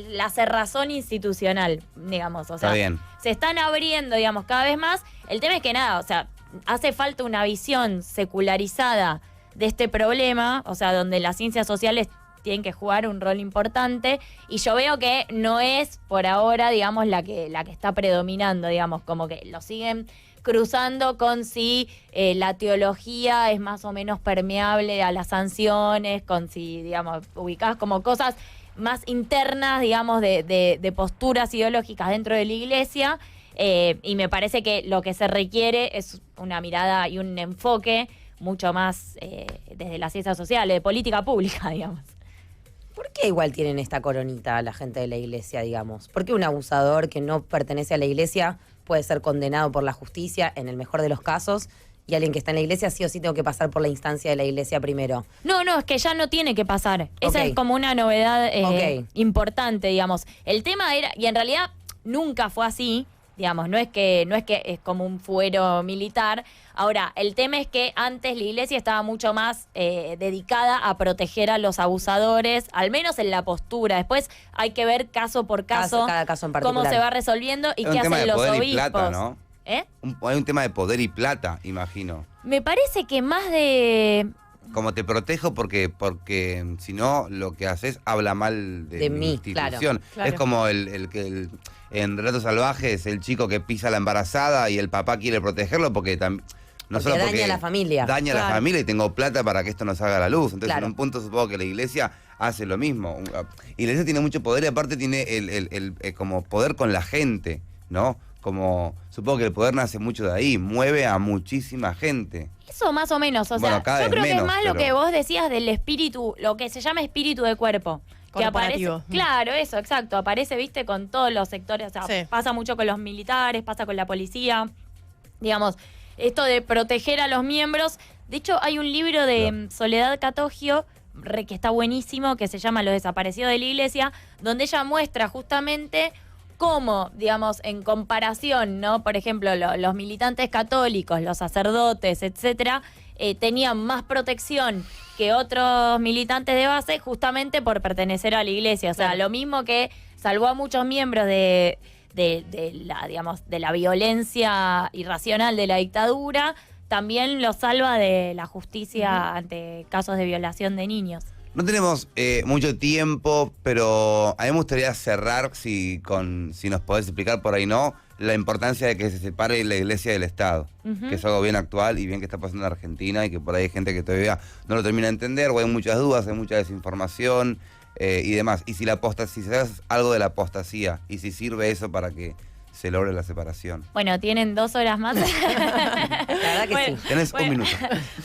la cerrazón institucional, digamos. O sea, está bien. Se están abriendo, digamos, cada vez más. El tema es que nada, o sea, hace falta una visión secularizada de este problema, o sea, donde las ciencias sociales tienen que jugar un rol importante, y yo veo que no es por ahora, digamos, la que está predominando, digamos, como que lo siguen cruzando con si la teología es más o menos permeable a las sanciones, con si, digamos, ubicadas como cosas más internas, digamos, de posturas ideológicas dentro de la iglesia, y me parece que lo que se requiere es una mirada y un enfoque mucho más desde las ciencias sociales, de política pública, digamos. ¿Por qué igual tienen esta coronita la gente de la iglesia, digamos? ¿Por qué un abusador que no pertenece a la iglesia puede ser condenado por la justicia en el mejor de los casos, y alguien que está en la iglesia sí o sí tengo que pasar por la instancia de la iglesia primero? No, es que ya no tiene que pasar. Esa es como una novedad importante, digamos. El tema era, y en realidad nunca fue así, digamos, no es que es como un fuero militar. Ahora, el tema es que antes la iglesia estaba mucho más dedicada a proteger a los abusadores, al menos en la postura. Después hay que ver caso por caso, cada caso en particular, cómo se va resolviendo y qué hacen los obispos. Y plata, ¿no? Hay un tema de poder y plata, imagino. Me parece que más de como te protejo porque si no, lo que haces habla mal de mi mí, institución. claro. Es como en Relatos Salvajes, el chico que pisa a la embarazada y el papá quiere protegerlo porque también... No Porque daña a la familia. Daña a la Claro. familia y tengo plata para que esto no salga a la luz. Entonces, Claro. en un punto supongo que la iglesia hace lo mismo. La iglesia tiene mucho poder y aparte tiene el como poder con la gente, ¿no? Como supongo que el poder nace mucho de ahí, mueve a muchísima gente. Eso más o menos, o Bueno, sea, cada yo vez creo que es menos, más lo pero- que vos decías del espíritu, lo que se llama espíritu de cuerpo. Que aparece, Corporativo. claro, eso, exacto, aparece, viste, con todos los sectores, o sea, Sí. pasa mucho con los militares, pasa con la policía, digamos, esto de proteger a los miembros. De hecho, hay un libro de Soledad Catogio, que está buenísimo, que se llama Los desaparecidos de la iglesia, donde ella muestra justamente cómo, digamos, en comparación, ¿no? Por ejemplo, los militantes católicos, los sacerdotes, etcétera, tenían más protección que otros militantes de base justamente por pertenecer a la iglesia. O sea, Claro. lo mismo que salvó a muchos miembros de la, digamos, de la violencia irracional de la dictadura, también los salva de la justicia ante casos de violación de niños. No tenemos mucho tiempo, pero a mí me gustaría cerrar, si nos podés explicar por ahí, ¿no? La importancia de que se separe la iglesia del Estado, que es algo bien actual y bien que está pasando en Argentina y que por ahí hay gente que todavía no lo termina de entender, o hay muchas dudas, hay mucha desinformación y demás. Y si si se hace algo de la apostasía y si sirve eso para que se logre la separación. Bueno, tienen 2 horas más. La verdad que sí. Tenés un minuto.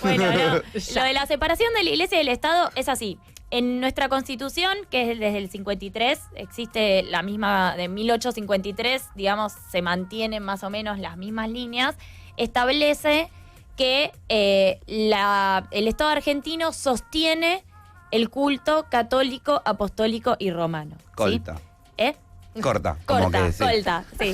Bueno, no, lo de la separación de la iglesia y del Estado es así. En nuestra Constitución, que es desde el 53, existe la misma, de 1853, digamos, se mantienen más o menos las mismas líneas, establece que el Estado argentino sostiene el culto católico, apostólico y romano. ¿sí? Colta. ¿Eh? Corta. Como Corta, que sí. corta, sí.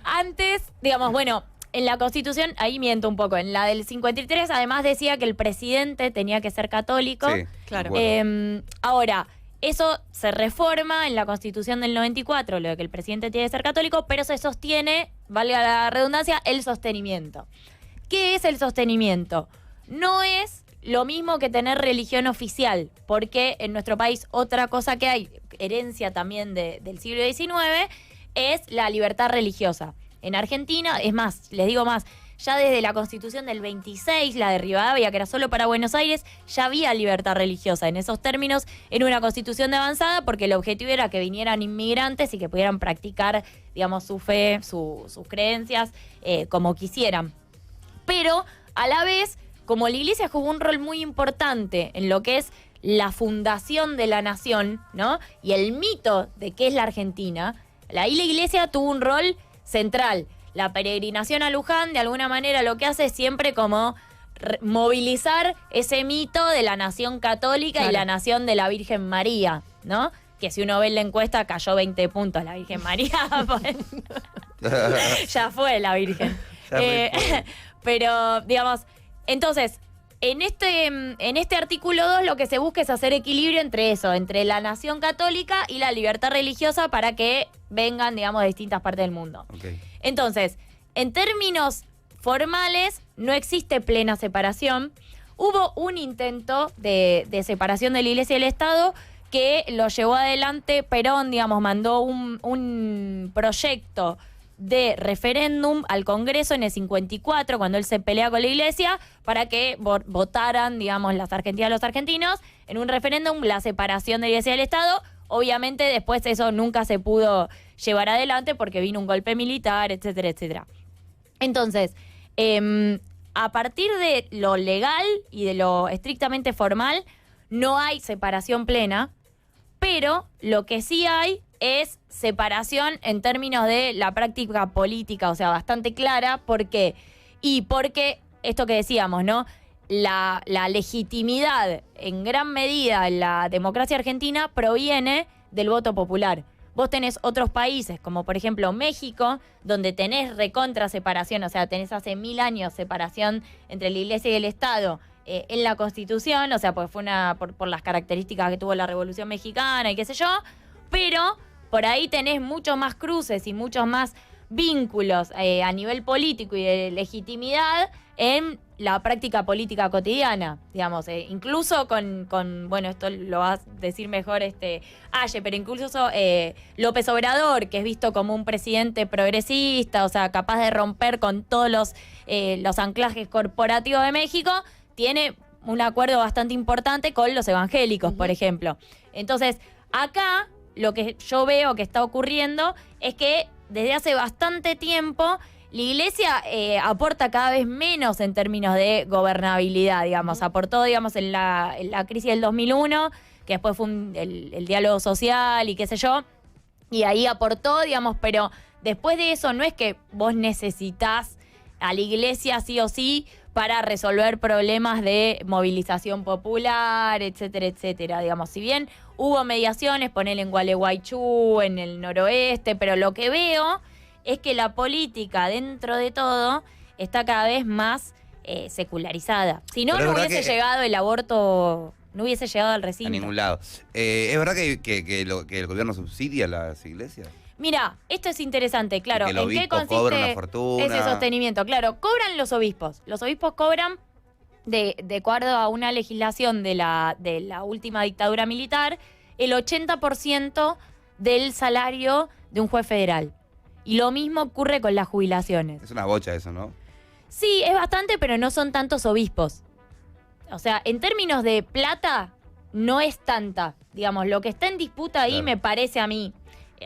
Antes, digamos, bueno, en la Constitución, ahí miento un poco, en la del 53 además decía que el presidente tenía que ser católico. Sí, Claro. de acuerdo. Ahora, eso se reforma en la Constitución del 94, lo de que el presidente tiene que ser católico, pero se sostiene, valga la redundancia, el sostenimiento. ¿Qué es el sostenimiento? No es lo mismo que tener religión oficial, porque en nuestro país otra cosa que hay, herencia también del siglo XIX, es la libertad religiosa. En Argentina, es más, les digo más, ya desde la Constitución del 26, la de Rivadavia, que era solo para Buenos Aires, ya había libertad religiosa. En esos términos, era una constitución de avanzada porque el objetivo era que vinieran inmigrantes y que pudieran practicar, digamos, su fe, sus creencias, como quisieran. Pero, a la vez, como la iglesia jugó un rol muy importante en lo que es la fundación de la nación, ¿no? Y el mito de qué es la Argentina, ahí la iglesia tuvo un rol central. La peregrinación a Luján, de alguna manera, lo que hace es siempre como movilizar ese mito de la nación católica Claro. y la nación de la Virgen María, ¿no? Que si uno ve en la encuesta cayó 20 puntos la Virgen María. Ya fue la Virgen. Ya fue. Pero, digamos, entonces, en este artículo 2 lo que se busca es hacer equilibrio entre eso, entre la nación católica y la libertad religiosa para que vengan, digamos, de distintas partes del mundo. Ok. Entonces, en términos formales, no existe plena separación. Hubo un intento de separación de la Iglesia y del Estado que lo llevó adelante Perón, digamos, mandó un proyecto de referéndum al Congreso en el 54, cuando él se pelea con la Iglesia, para que votaran, digamos, las argentinas y los argentinos en un referéndum la separación de la Iglesia y del Estado. Obviamente después eso nunca se pudo llevar adelante porque vino un golpe militar, etcétera, etcétera. Entonces, a partir de lo legal y de lo estrictamente formal, no hay separación plena, pero lo que sí hay es separación en términos de la práctica política, o sea, bastante clara. ¿Por qué? Y porque, esto que decíamos, ¿no? La legitimidad en gran medida en la democracia argentina proviene del voto popular. Vos tenés otros países, como por ejemplo México, donde tenés recontra separación, o sea, tenés hace 1000 años separación entre la Iglesia y el Estado en la Constitución, o sea, pues fue por las características que tuvo la Revolución Mexicana y qué sé yo, pero por ahí tenés muchos más cruces y muchos más vínculos a nivel político y de legitimidad en la práctica política cotidiana, digamos, incluso con, bueno, esto lo va a decir mejor Aye, pero incluso López Obrador, que es visto como un presidente progresista, o sea, capaz de romper con todos los anclajes corporativos de México, tiene un acuerdo bastante importante con los evangélicos, por ejemplo. Entonces, acá lo que yo veo que está ocurriendo es que desde hace bastante tiempo la Iglesia aporta cada vez menos en términos de gobernabilidad, digamos. Aportó, digamos, en la crisis del 2001, que después fue el diálogo social y qué sé yo, y ahí aportó, digamos, pero después de eso no es que vos necesitás a la Iglesia sí o sí para resolver problemas de movilización popular, etcétera, etcétera. Digamos, si bien hubo mediaciones, ponele en Gualeguaychú, en el noroeste, pero lo que veo es que la política, dentro de todo, está cada vez más secularizada. Si no, no hubiese llegado el aborto, no hubiese llegado al recinto. A ningún lado. ¿Es verdad que el gobierno subsidia a las iglesias? Mira, esto es interesante, claro. Que el ¿En qué obispo consiste cobra una fortuna? ese sostenimiento? Claro, cobran los obispos. Los obispos cobran de acuerdo a una legislación de la última dictadura militar, el 80% del salario de un juez federal. Y lo mismo ocurre con las jubilaciones. Es una bocha eso, ¿no? Sí, es bastante, pero no son tantos obispos. O sea, en términos de plata, no es tanta. Digamos, lo que está en disputa ahí, claro, me parece a mí.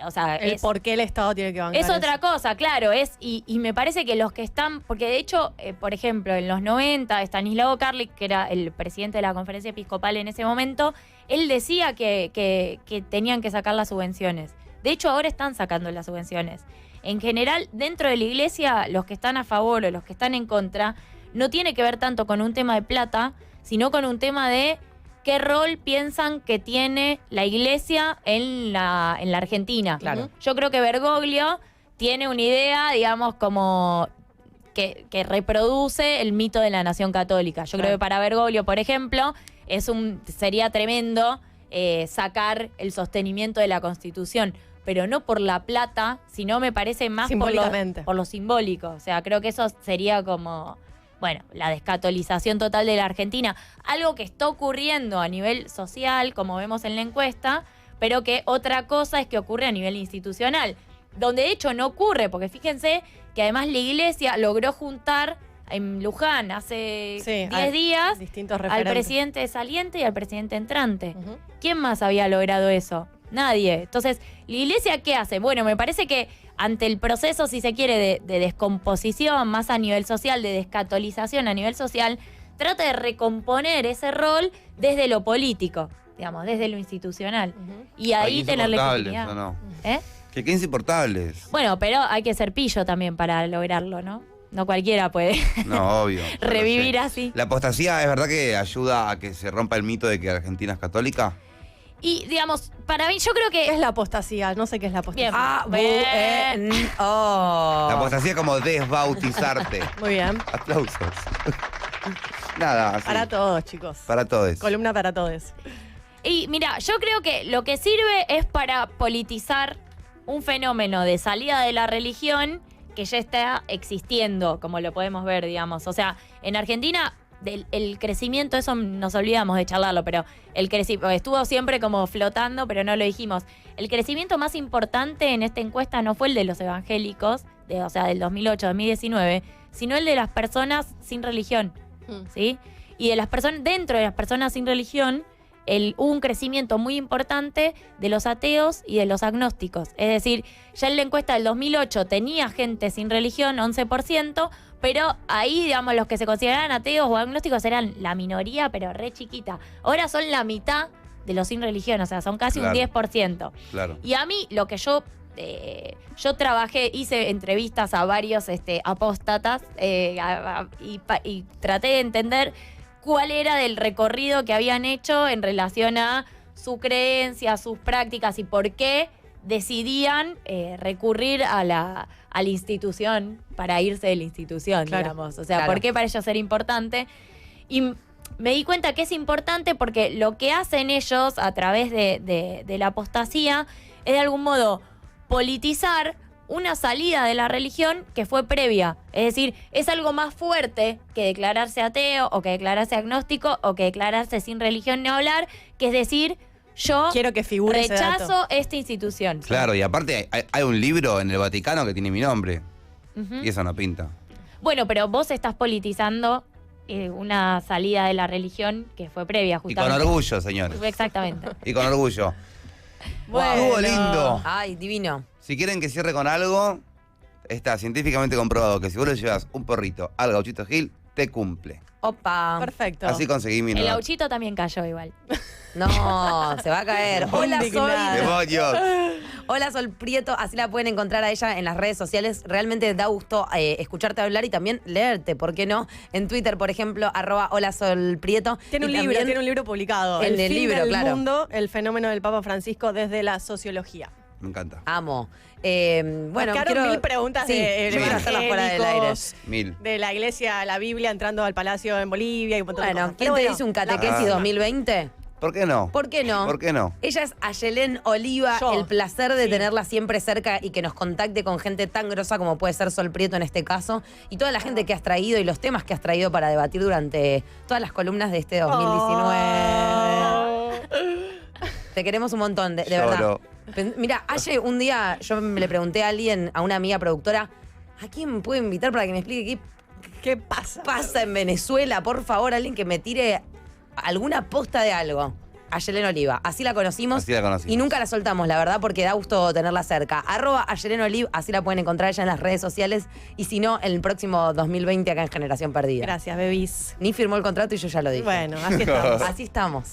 O sea, por qué el Estado tiene que bancar es otra cosa, claro. Y me parece que los que están... Porque de hecho, por ejemplo, en los 90, Stanislao Karlik, que era el presidente de la Conferencia Episcopal en ese momento, él decía que tenían que sacar las subvenciones. De hecho, ahora están sacando las subvenciones. En general, dentro de la Iglesia, los que están a favor o los que están en contra, no tiene que ver tanto con un tema de plata, sino con un tema de qué rol piensan que tiene la Iglesia en la Argentina. Claro. Yo creo que Bergoglio tiene una idea, digamos, como que reproduce el mito de la nación católica. Yo creo que para Bergoglio, por ejemplo, sería tremendo sacar el sostenimiento de la Constitución, pero no por la plata, sino me parece más por lo simbólico. O sea, creo que eso sería como, bueno, la descatolización total de la Argentina. Algo que está ocurriendo a nivel social, como vemos en la encuesta, pero que otra cosa es que ocurre a nivel institucional, donde de hecho no ocurre, porque fíjense que además la Iglesia logró juntar en Luján hace 10 días al presidente saliente y al presidente entrante. ¿Quién más había logrado eso? Nadie. Entonces, ¿la Iglesia qué hace? Bueno, me parece que ante el proceso, si se quiere, de descomposición más a nivel social, de descatolización a nivel social, trata de recomponer ese rol desde lo político, digamos, desde lo institucional. Y ahí tener legitimidad. ¿No? Que queden insoportables. Bueno, pero hay que ser pillo también para lograrlo, ¿no? No cualquiera puede obvio, revivir así. ¿La apostasía es verdad que ayuda a que se rompa el mito de que Argentina es católica? Y, digamos, para mí, yo creo que... ¿Qué es la apostasía? No sé qué es la apostasía. Bien. La apostasía es como desbautizarte. Muy bien. Aplausos. Nada, así. Para todos, chicos. Para todos. Columna para todos. Y mira, yo creo que lo que sirve es para politizar un fenómeno de salida de la religión que ya está existiendo, como lo podemos ver, digamos. O sea, en Argentina... el crecimiento, eso nos olvidamos de charlarlo, pero el crecimiento estuvo siempre como flotando, pero no lo dijimos. El crecimiento más importante en esta encuesta no fue el de los evangélicos, o sea, del 2008-2019, sino el de las personas sin religión, ¿sí? Y de las personas, dentro de las personas sin religión, hubo un crecimiento muy importante de los ateos y de los agnósticos. Es decir, ya en la encuesta del 2008 tenía gente sin religión, 11%, pero ahí, digamos, los que se consideraban ateos o agnósticos eran la minoría, pero re chiquita. Ahora son la mitad de los sin religión, o sea, son casi un 10%. Claro. Y a mí, lo que yo trabajé, hice entrevistas a varios apóstatas y traté de entender cuál era del recorrido que habían hecho en relación a su creencia, sus prácticas y por qué decidían recurrir a la institución para irse de la institución, digamos. O sea, ¿por qué para ellos era importante? Y me di cuenta que es importante porque lo que hacen ellos a través de la apostasía es de algún modo politizar una salida de la religión que fue previa. Es decir, es algo más fuerte que declararse ateo o que declararse agnóstico o que declararse sin religión ni hablar, que es decir, yo Quiero que figure ese dato. rechazo esta institución. Claro, y aparte hay un libro en el Vaticano que tiene mi nombre. Ujú. Y eso no pinta. Bueno, pero vos estás politizando una salida de la religión que fue previa, Y con justamente. orgullo, señores. Exactamente. Y con orgullo. Bueno. Estuvo lindo. Ay, divino. Si quieren que cierre con algo, está científicamente comprobado que si vos le llevas un porrito al Gauchito Gil, te cumple. Opa. Perfecto. Así conseguí mi El nota. gauchito también cayó igual. No, se va a caer. Hola, Sol. Indignada. ¡Demonios! Hola, Sol Prieto. Así la pueden encontrar a ella en las redes sociales. Realmente da gusto escucharte hablar y también leerte, ¿por qué no? En Twitter, por ejemplo, @Hola Sol Prieto. Tiene un Y libro, también- tiene un libro publicado. En el fin libro, del claro. mundo, el fenómeno del Papa Francisco desde la sociología. Me encanta. Amo. Bueno, Nos quedaron 1000 preguntas sí, de quiero hacerlas fuera del aire. evangélicos, 1000. de la iglesia a la Biblia, entrando al palacio en Bolivia y un montón de Bueno, cosas. ¿quién Pero te bueno, dice un la catequesis próxima. 2020? ¿Por qué no? ¿Por qué no? ¿Por qué no? Ella es Ayelén Oliva, Yo. el placer de Sí. tenerla siempre cerca y que nos contacte con gente tan grosa como puede ser Sol Prieto en este caso y toda la gente que has traído y los temas que has traído para debatir durante todas las columnas de este 2019. Te queremos un montón, de verdad. Lloro. Mira, ayer un día yo le pregunté a alguien, a una amiga productora, ¿a quién puedo invitar para que me explique ¿Qué pasa? qué pasa en Venezuela? Por favor, alguien que me tire alguna posta de algo. Ayelén Oliva. Así la conocimos. Así la conocimos. Y nunca la soltamos, la verdad, porque da gusto tenerla cerca. @Ayelén Oliva, así la pueden encontrar ella en las redes sociales. Y si no, en el próximo 2020 acá en Generación Perdida. Gracias, bebis. Ni firmó el contrato y yo ya lo dije. Bueno, así estamos. Así estamos.